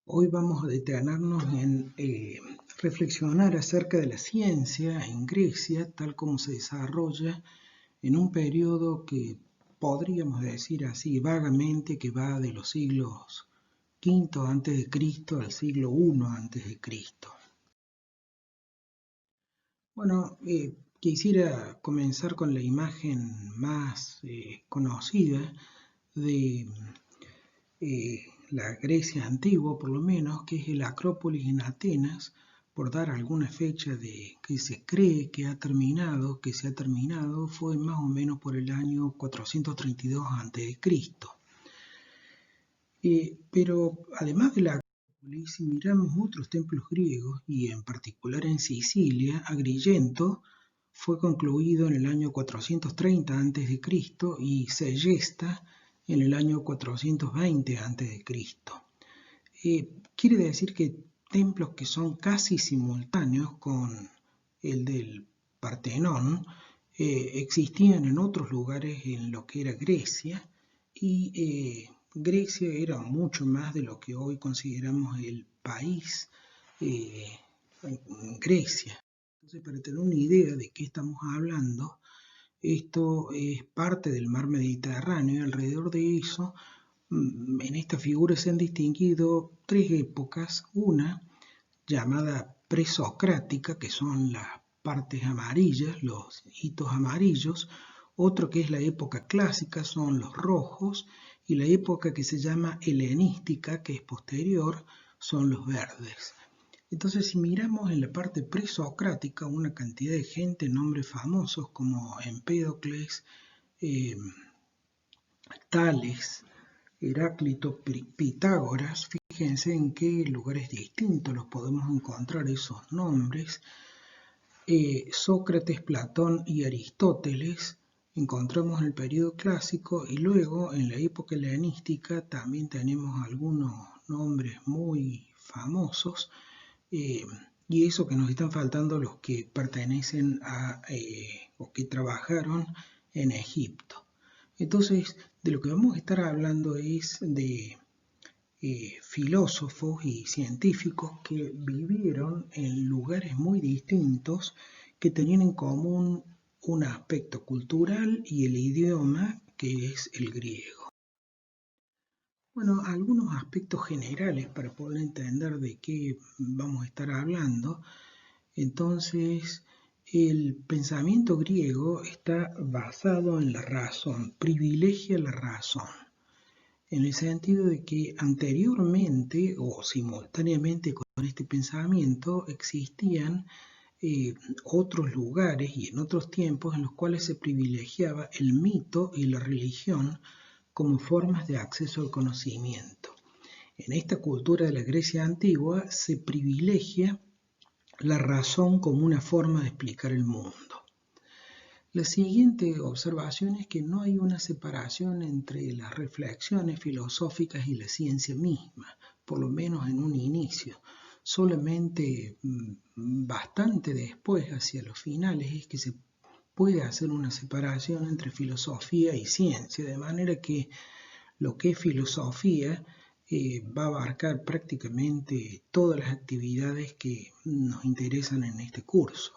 Hoy vamos a detenernos en reflexionar acerca de la ciencia en Grecia, tal como se desarrolla en un periodo que podríamos decir así vagamente que va de los siglos V antes de Cristo al siglo I antes de Cristo. Bueno, quisiera comenzar con la imagen más conocida de la Grecia antigua, por lo menos, que es el Acrópolis en Atenas, por dar alguna fecha de que se cree que se ha terminado, fue más o menos por el año 432 a.C. Pero además de la Acrópolis, si miramos otros templos griegos, y en particular en Sicilia, Agrigento fue concluido en el año 430 a.C. y Segesta en el año 420 a.C. Quiere decir que templos que son casi simultáneos con el del Partenón existían en otros lugares en lo que era Grecia, y Grecia era mucho más de lo que hoy consideramos el país Grecia. Entonces, para tener una idea de qué estamos hablando, esto es parte del mar Mediterráneo, y alrededor de eso, en esta figura se han distinguido tres épocas: una llamada presocrática, que son las partes amarillas, los hitos amarillos; otro que es la época clásica, son los rojos; y la época que se llama helenística, que es posterior, son los verdes. Entonces, si miramos en la parte presocrática, una cantidad de gente, nombres famosos como Empédocles, Tales, Heráclito, Pitágoras. Fíjense en qué lugares distintos los podemos encontrar esos nombres. Sócrates, Platón y Aristóteles encontramos en el periodo clásico, y luego en la época helenística también tenemos algunos nombres muy famosos, y eso que nos están faltando los que pertenecen a o que trabajaron en Egipto. Entonces, de lo que vamos a estar hablando es de filósofos y científicos que vivieron en lugares muy distintos, que tenían en común un aspecto cultural y el idioma, que es el griego. Bueno, algunos aspectos generales para poder entender de qué vamos a estar hablando. Entonces, el pensamiento griego está basado en la razón, privilegia la razón, en el sentido de que anteriormente o simultáneamente con este pensamiento existían otros lugares y en otros tiempos en los cuales se privilegiaba el mito y la religión como formas de acceso al conocimiento. En esta cultura de la Grecia antigua se privilegia la razón como una forma de explicar el mundo. La siguiente observación es que no hay una separación entre las reflexiones filosóficas y la ciencia misma, por lo menos en un inicio. Solamente bastante después, hacia los finales, es que se puede hacer una separación entre filosofía y ciencia, de manera que lo que es filosofía va a abarcar prácticamente todas las actividades que nos interesan en este curso.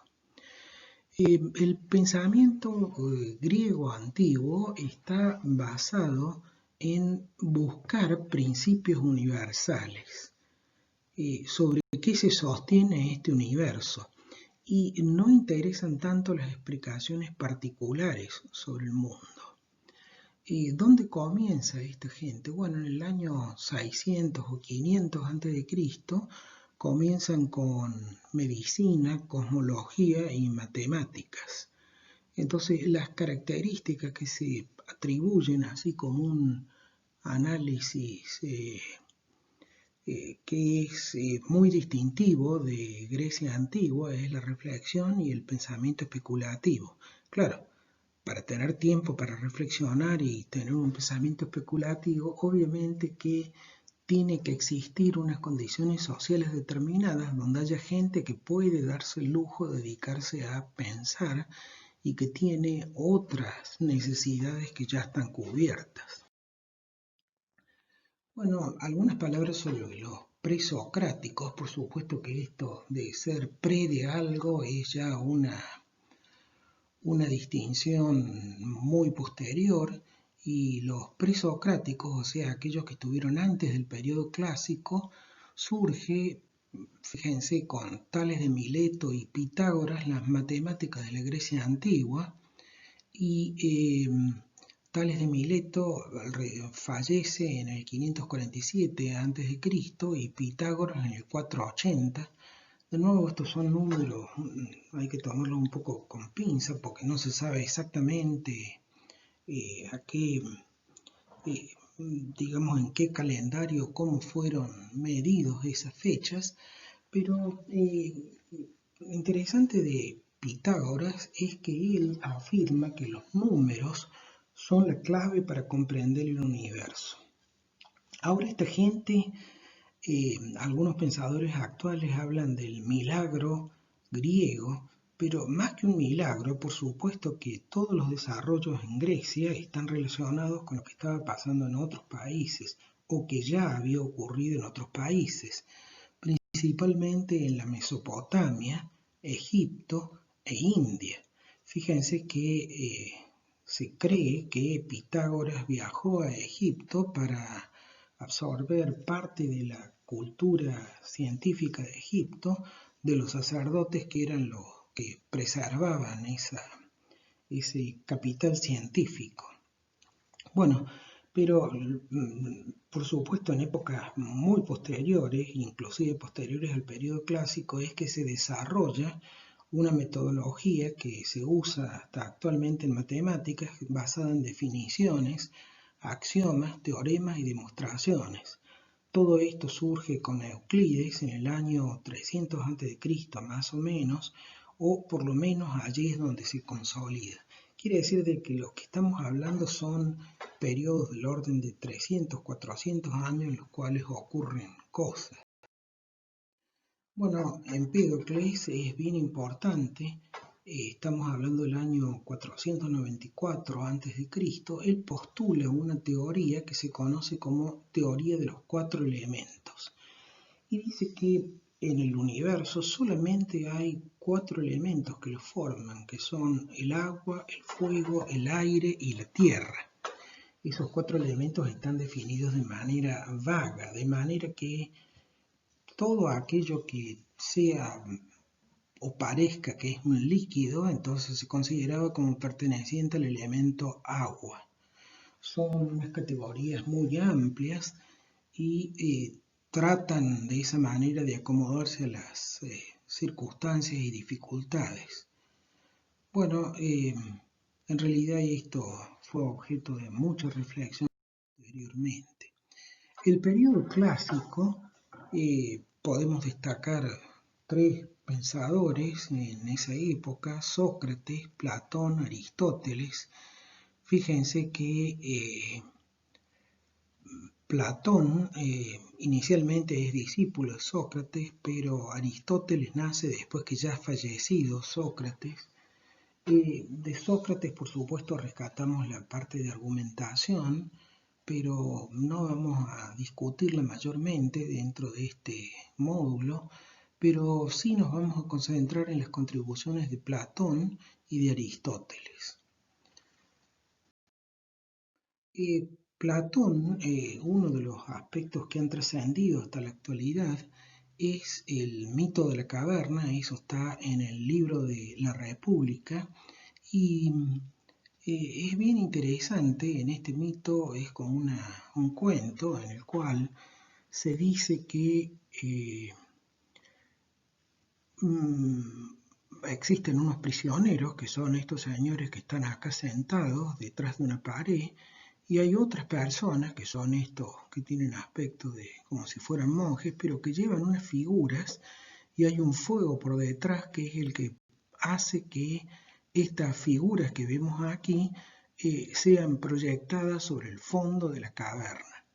El pensamiento griego antiguo está basado en buscar principios universales sobre qué se sostiene este universo, y no interesan tanto las explicaciones particulares sobre el mundo. ¿Dónde comienza esta gente? Bueno, en el año 600 o 500 a.C. comienzan con medicina, cosmología y matemáticas. Entonces, las características que se atribuyen, así como un análisis que es muy distintivo de Grecia antigua, es la reflexión y el pensamiento especulativo. Claro, para tener tiempo para reflexionar y tener un pensamiento especulativo, obviamente que tiene que existir unas condiciones sociales determinadas donde haya gente que puede darse el lujo de dedicarse a pensar y que tiene otras necesidades que ya están cubiertas. Bueno, algunas palabras sobre los presocráticos. Por supuesto que esto de ser pre de algo es ya una distinción muy posterior, y los presocráticos, o sea, aquellos que estuvieron antes del periodo clásico, surge, fíjense, con Tales de Mileto y Pitágoras, las matemáticas de la Grecia antigua, y Tales de Mileto fallece en el 547 a.C. y Pitágoras en el 480. De nuevo, estos son números, hay que tomarlos un poco con pinza porque no se sabe exactamente a qué, eh, digamos, en qué calendario, cómo fueron medidos esas fechas, pero lo interesante de Pitágoras es que él afirma que los números son la clave para comprender el universo. Ahora esta gente, algunos pensadores actuales hablan del milagro griego, pero más que un milagro, por supuesto que todos los desarrollos en Grecia están relacionados con lo que estaba pasando en otros países o que ya había ocurrido en otros países, principalmente en la Mesopotamia, Egipto e India. Fíjense que se cree que Pitágoras viajó a Egipto para absorber parte de la cultura científica de Egipto, de los sacerdotes que eran los que preservaban ese capital científico. Bueno, pero por supuesto en épocas muy posteriores, inclusive posteriores al periodo clásico, es que se desarrolla una metodología que se usa hasta actualmente en matemáticas basada en definiciones, axiomas, teoremas y demostraciones. Todo esto surge con Euclides en el año 300 a.C. más o menos, o por lo menos allí es donde se consolida. Quiere decir de que lo que estamos hablando son periodos del orden de 300, 400 años en los cuales ocurren cosas. Bueno, Empédocles es bien importante, estamos hablando del año 494 a.C., él postula una teoría que se conoce como teoría de los cuatro elementos, y dice que en el universo solamente hay cuatro elementos que lo forman, que son el agua, el fuego, el aire y la tierra. Esos cuatro elementos están definidos de manera vaga, de manera que todo aquello que sea o parezca que es un líquido, entonces se consideraba como perteneciente al elemento agua. Son unas categorías muy amplias y tratan de esa manera de acomodarse a las circunstancias y dificultades. Bueno, en realidad esto fue objeto de mucha reflexión anteriormente. El periodo clásico, podemos destacar tres pensadores en esa época: Sócrates, Platón, Aristóteles. Fíjense que Platón inicialmente es discípulo de Sócrates, pero Aristóteles nace después que ya ha fallecido Sócrates. De Sócrates, por supuesto, rescatamos la parte de argumentación, pero no vamos a discutirla mayormente dentro de este módulo, pero sí nos vamos a concentrar en las contribuciones de Platón y de Aristóteles. Platón, uno de los aspectos que han trascendido hasta la actualidad es el mito de la caverna. Eso está en el libro de La República, y es bien interesante. En este mito es como un cuento en el cual se dice que existen unos prisioneros, que son estos señores que están acá sentados detrás de una pared, y hay otras personas que son estos que tienen aspecto de como si fueran monjes, pero que llevan unas figuras, y hay un fuego por detrás que es el que hace que estas figuras que vemos aquí sean proyectadas sobre el fondo de la caverna.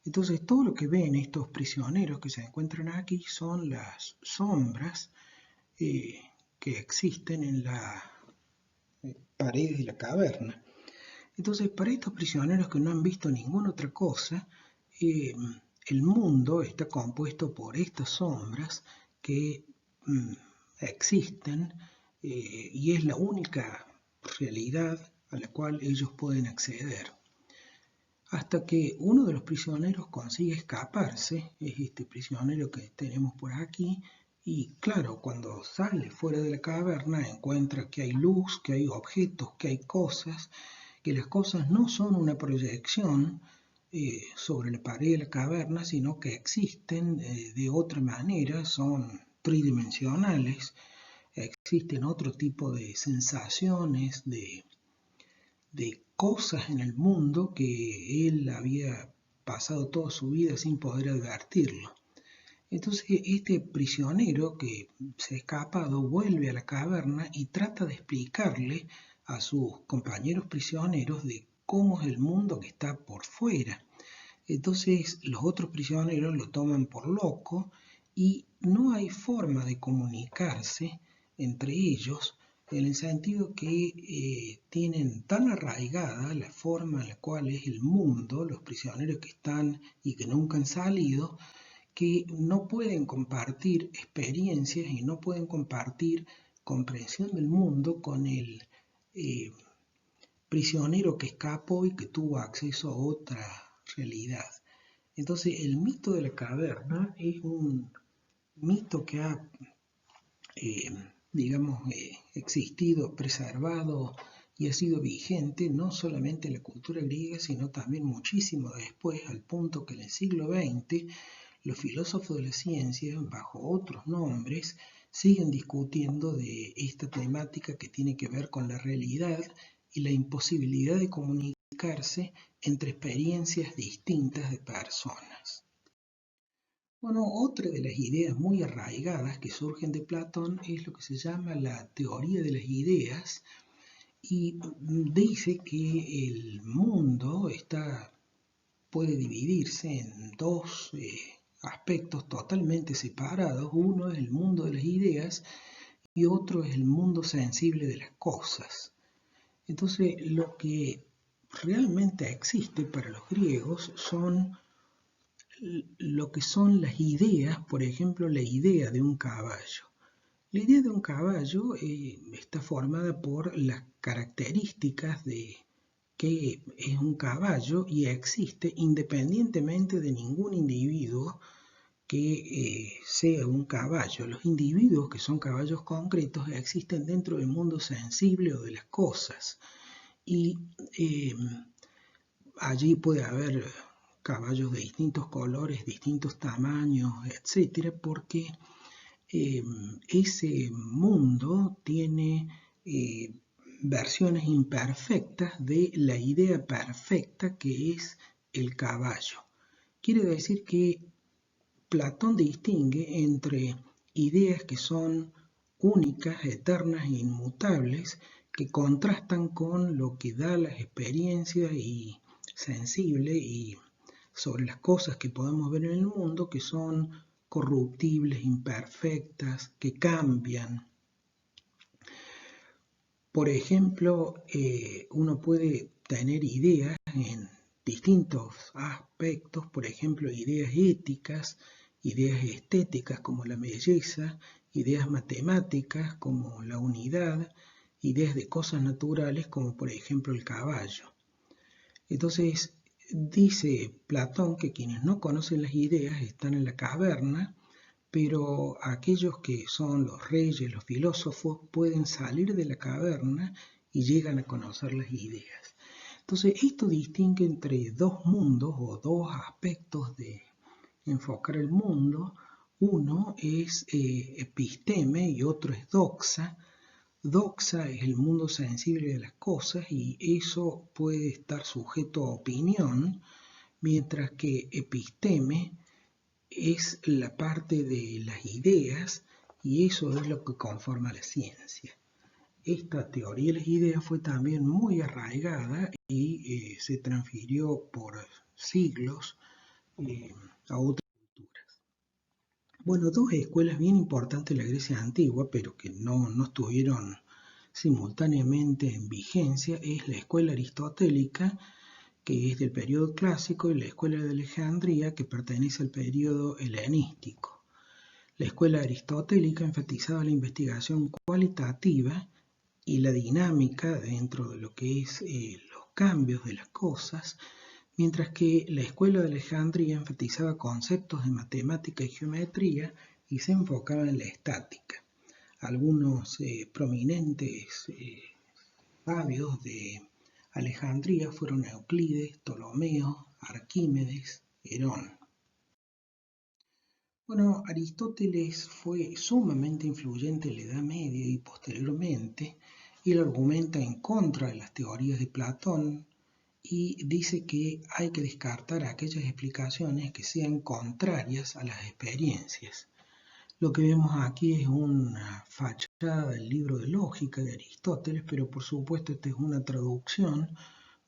Entonces todo lo que ven estos prisioneros que se encuentran aquí son las sombras que existen en las paredes de la caverna. Entonces, para estos prisioneros que no han visto ninguna otra cosa, el mundo está compuesto por estas sombras que existen y es la única realidad a la cual ellos pueden acceder. Hasta que uno de los prisioneros consigue escaparse, es este prisionero que tenemos por aquí, y claro, cuando sale fuera de la caverna encuentra que hay luz, que hay objetos, que hay cosas, que las cosas no son una proyección sobre la pared de la caverna, sino que existen de otra manera, son tridimensionales, existen otro tipo de sensaciones, de cosas en el mundo que él había pasado toda su vida sin poder advertirlo. Entonces este prisionero que se ha escapado vuelve a la caverna y trata de explicarle a sus compañeros prisioneros de cómo es el mundo que está por fuera. Entonces los otros prisioneros lo toman por loco y no hay forma de comunicarse entre ellos en el sentido que tienen tan arraigada la forma en la cual es el mundo, los prisioneros que están y que nunca han salido, que no pueden compartir experiencias y no pueden compartir comprensión del mundo con el prisionero que escapó y que tuvo acceso a otra realidad. Entonces el mito de la caverna es un mito que ha, existido, preservado y ha sido vigente no solamente en la cultura griega, sino también muchísimo después, al punto que en el siglo XX los filósofos de la ciencia, bajo otros nombres, siguen discutiendo de esta temática que tiene que ver con la realidad y la imposibilidad de comunicarse entre experiencias distintas de personas. Bueno, otra de las ideas muy arraigadas que surgen de Platón es lo que se llama la teoría de las ideas y dice que el mundo puede dividirse en dos aspectos totalmente separados. Uno es el mundo de las ideas y otro es el mundo sensible de las cosas. Entonces, lo que realmente existe para los griegos son lo que son las ideas, por ejemplo, la idea de un caballo. La idea de un caballo está formada por las características de qué es un caballo y existe independientemente de ningún individuo que sea un caballo. Los individuos que son caballos concretos existen dentro del mundo sensible o de las cosas. Y allí puede haber caballos de distintos colores, distintos tamaños, etcétera, porque ese mundo tiene versiones imperfectas de la idea perfecta que es el caballo. Quiere decir que Platón distingue entre ideas que son únicas, eternas e inmutables, que contrastan con lo que da las experiencias y sensible y sobre las cosas que podemos ver en el mundo, que son corruptibles, imperfectas, que cambian. Por ejemplo, uno puede tener ideas en distintos aspectos, por ejemplo, ideas éticas, ideas estéticas como la belleza, ideas matemáticas como la unidad, ideas de cosas naturales como por ejemplo el caballo. Entonces, dice Platón que quienes no conocen las ideas están en la caverna, pero aquellos que son los reyes, los filósofos, pueden salir de la caverna y llegan a conocer las ideas. Entonces, esto distingue entre dos mundos o dos aspectos de enfocar el mundo. Uno es episteme y otro es doxa. Doxa es el mundo sensible de las cosas y eso puede estar sujeto a opinión, mientras que episteme es la parte de las ideas y eso es lo que conforma la ciencia. Esta teoría de las ideas fue también muy arraigada y se transfirió por siglos a otras culturas. Bueno, dos escuelas bien importantes de la Grecia antigua, pero que no estuvieron simultáneamente en vigencia, es la escuela aristotélica que es del periodo clásico, y la escuela de Alejandría, que pertenece al periodo helenístico. La escuela aristotélica enfatizaba la investigación cualitativa y la dinámica dentro de lo que es los cambios de las cosas, mientras que la escuela de Alejandría enfatizaba conceptos de matemática y geometría y se enfocaba en la estática. Algunos prominentes sabios de Alejandría fueron Euclides, Ptolomeo, Arquímedes, Herón. Bueno, Aristóteles fue sumamente influyente en la Edad Media y posteriormente. Él argumenta en contra de las teorías de Platón y dice que hay que descartar aquellas explicaciones que sean contrarias a las experiencias. Lo que vemos aquí es una fachada del libro de lógica de Aristóteles, pero por supuesto esta es una traducción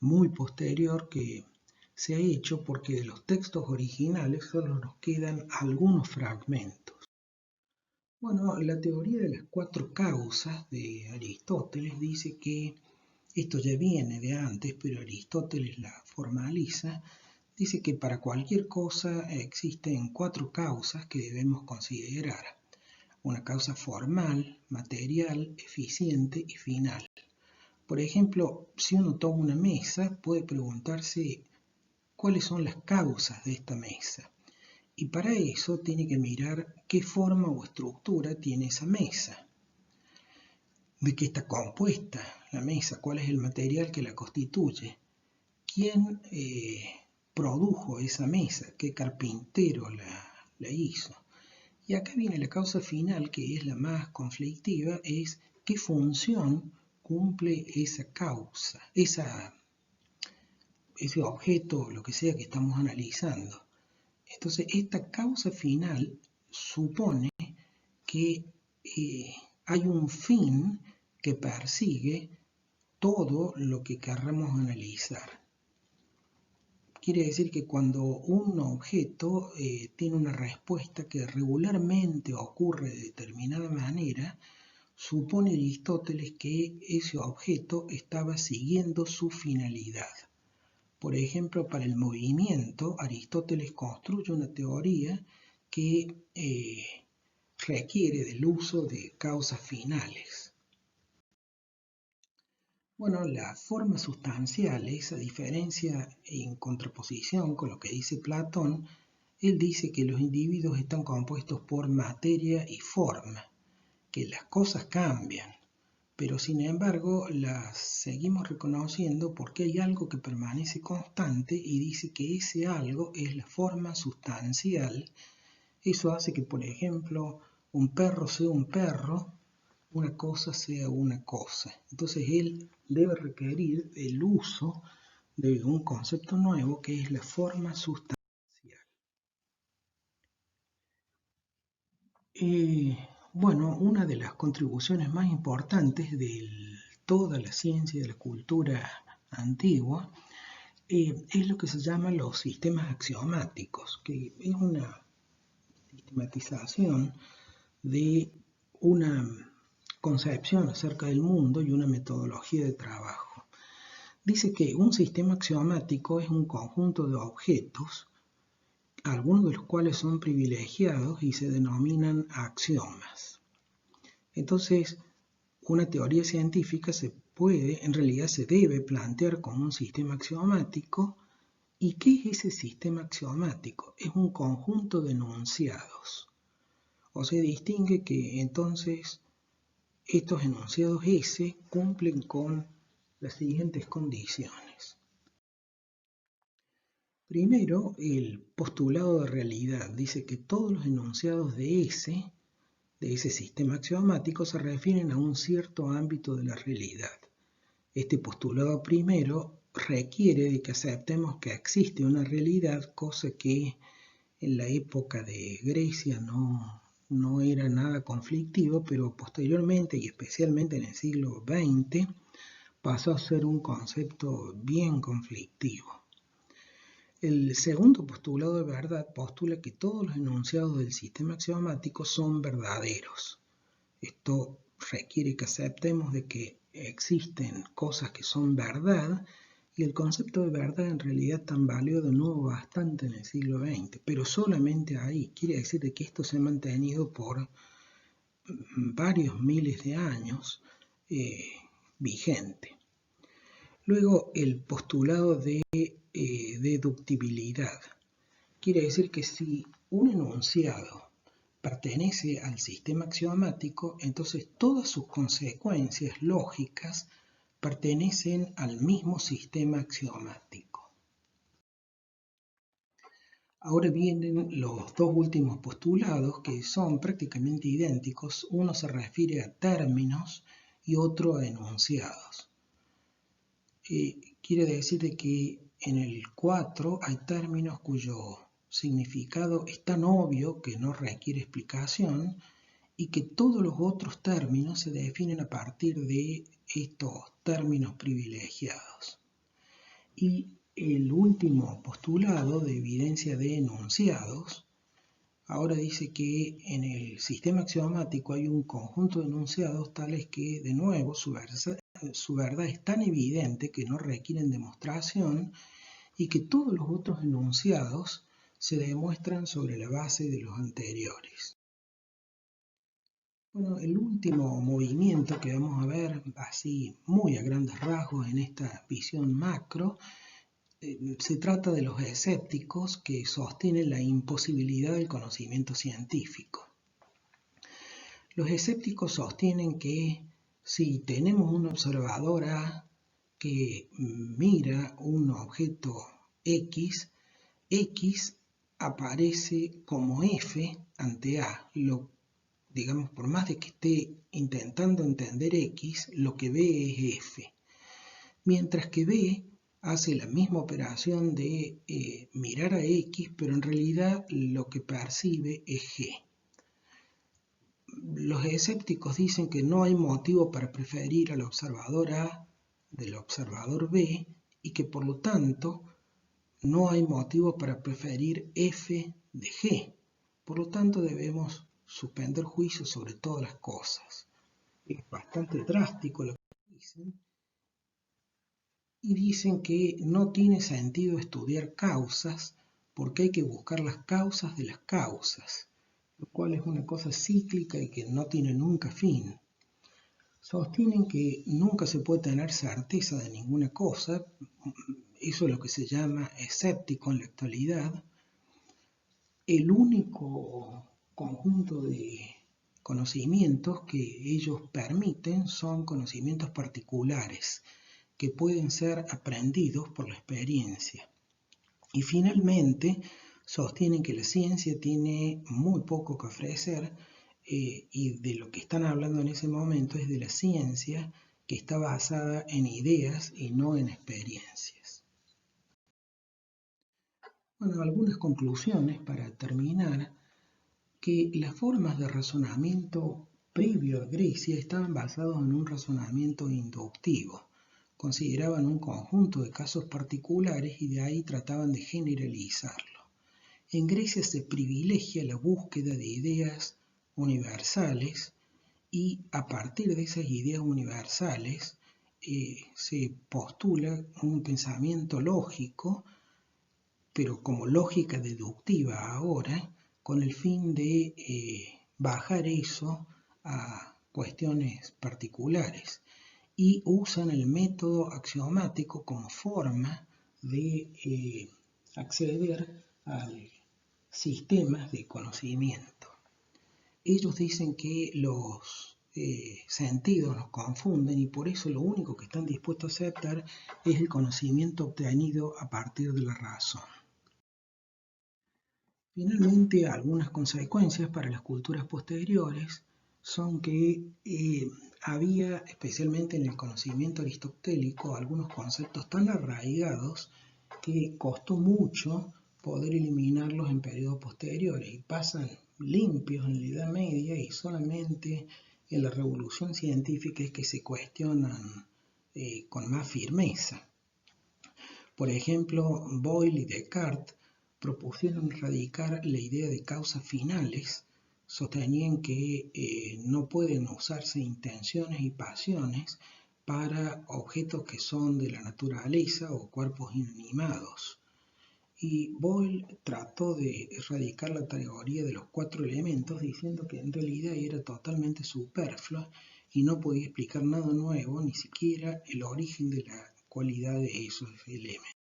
muy posterior que se ha hecho porque de los textos originales solo nos quedan algunos fragmentos. Bueno, la teoría de las cuatro causas de Aristóteles dice que esto ya viene de antes, pero Aristóteles la formaliza. Dice que para cualquier cosa existen cuatro causas que debemos considerar. Una causa formal, material, eficiente y final. Por ejemplo, si uno toma una mesa, puede preguntarse cuáles son las causas de esta mesa. Y para eso tiene que mirar qué forma o estructura tiene esa mesa. ¿De qué está compuesta la mesa? ¿Cuál es el material que la constituye? ¿Quién produjo esa mesa? ¿Qué carpintero la hizo? Y acá viene la causa final, que es la más conflictiva, es qué función cumple esa causa, ese objeto, lo que sea que estamos analizando. Entonces, esta causa final supone que hay un fin que persigue todo lo que querramos analizar. Quiere decir que cuando un objeto tiene una respuesta que regularmente ocurre de determinada manera, supone Aristóteles que ese objeto estaba siguiendo su finalidad. Por ejemplo, para el movimiento, Aristóteles construye una teoría que requiere del uso de causas finales. Bueno, las formas sustanciales, a diferencia en contraposición con lo que dice Platón, él dice que los individuos están compuestos por materia y forma, que las cosas cambian, pero sin embargo las seguimos reconociendo porque hay algo que permanece constante y dice que ese algo es la forma sustancial. Eso hace que, por ejemplo, un perro sea un perro, una cosa sea una cosa. Entonces él debe requerir el uso de un concepto nuevo que es la forma sustancial. Bueno, una de las contribuciones más importantes de toda la ciencia y de la cultura antigua es lo que se llama los sistemas axiomáticos, que es una sistematización de una concepción acerca del mundo y una metodología de trabajo. Dice que un sistema axiomático es un conjunto de objetos, algunos de los cuales son privilegiados y se denominan axiomas. Entonces, una teoría científica en realidad se debe plantear como un sistema axiomático. ¿Y qué es ese sistema axiomático? Es un conjunto de enunciados. O se distingue que entonces estos enunciados S cumplen con las siguientes condiciones. Primero, el postulado de realidad dice que todos los enunciados de ese sistema axiomático, se refieren a un cierto ámbito de la realidad. Este postulado primero requiere de que aceptemos que existe una realidad, cosa que en la época de Grecia no era nada conflictivo, pero posteriormente y especialmente en el siglo XX pasó a ser un concepto bien conflictivo. El segundo postulado de verdad postula que todos los enunciados del sistema axiomático son verdaderos. Esto requiere que aceptemos de que existen cosas que son verdad Y el concepto de verdad en realidad tambaleó de nuevo bastante en el siglo XX, pero solamente ahí. Quiere decir de que esto se ha mantenido por varios miles de años vigente. Luego, el postulado de deductibilidad. Quiere decir que si un enunciado pertenece al sistema axiomático, entonces todas sus consecuencias lógicas pertenecen al mismo sistema axiomático. Ahora vienen los dos últimos postulados que son prácticamente idénticos. Uno se refiere a términos y otro a enunciados. Quiere decir de que en el 4 hay términos cuyo significado es tan obvio que no requiere explicación y que todos los otros términos se definen a partir de estos términos privilegiados. Y el último postulado de evidencia de enunciados ahora dice que en el sistema axiomático hay un conjunto de enunciados tales que, de nuevo, su verdad es tan evidente que no requieren demostración y que todos los otros enunciados se demuestran sobre la base de los anteriores. Bueno, el último movimiento que vamos a ver así muy a grandes rasgos en esta visión macro se trata de los escépticos que sostienen la imposibilidad del conocimiento científico. Los escépticos sostienen que si tenemos un observador A que mira un objeto X, X aparece como F ante A. Digamos, por más de que esté intentando entender X, lo que ve es F. Mientras que B hace la misma operación de mirar a X, pero en realidad lo que percibe es G. Los escépticos dicen que no hay motivo para preferir al observador A del observador B y que por lo tanto no hay motivo para preferir F de G. Por lo tanto debemos suspender juicio sobre todas las cosas. Es bastante drástico lo que dicen. Y dicen que no tiene sentido estudiar causas porque hay que buscar las causas de las causas, lo cual es una cosa cíclica y que no tiene nunca fin. Sostienen que nunca se puede tener certeza de ninguna cosa, eso es lo que se llama escéptico en la actualidad. El único conjunto de conocimientos que ellos permiten son conocimientos particulares, que pueden ser aprendidos por la experiencia. Y finalmente, sostienen que la ciencia tiene muy poco que ofrecer y de lo que están hablando en ese momento es de la ciencia que está basada en ideas y no en experiencias. Bueno, algunas conclusiones para terminar, que las formas de razonamiento previo a Grecia estaban basadas en un razonamiento inductivo. Consideraban un conjunto de casos particulares y de ahí trataban de generalizarlo. En Grecia se privilegia la búsqueda de ideas universales y a partir de esas ideas universales se postula un pensamiento lógico, pero como lógica deductiva ahora, con el fin de bajar eso a cuestiones particulares. Y usan el método axiomático como forma de acceder a sistemas de conocimiento. Ellos dicen que los sentidos los confunden y por eso lo único que están dispuestos a aceptar es el conocimiento obtenido a partir de la razón. Finalmente, algunas consecuencias para las culturas posteriores son que había, especialmente en el conocimiento aristotélico, algunos conceptos tan arraigados que costó mucho poder eliminarlos en periodos posteriores y pasan limpios en la Edad Media y solamente en la Revolución Científica es que se cuestionan con más firmeza. Por ejemplo, Boyle y Descartes propusieron erradicar la idea de causas finales, sostenían que no pueden usarse intenciones y pasiones para objetos que son de la naturaleza o cuerpos inanimados. Y Boyle trató de erradicar la teoría de los 4 elementos diciendo que en realidad era totalmente superflua y no podía explicar nada nuevo, ni siquiera el origen de la cualidad de esos elementos.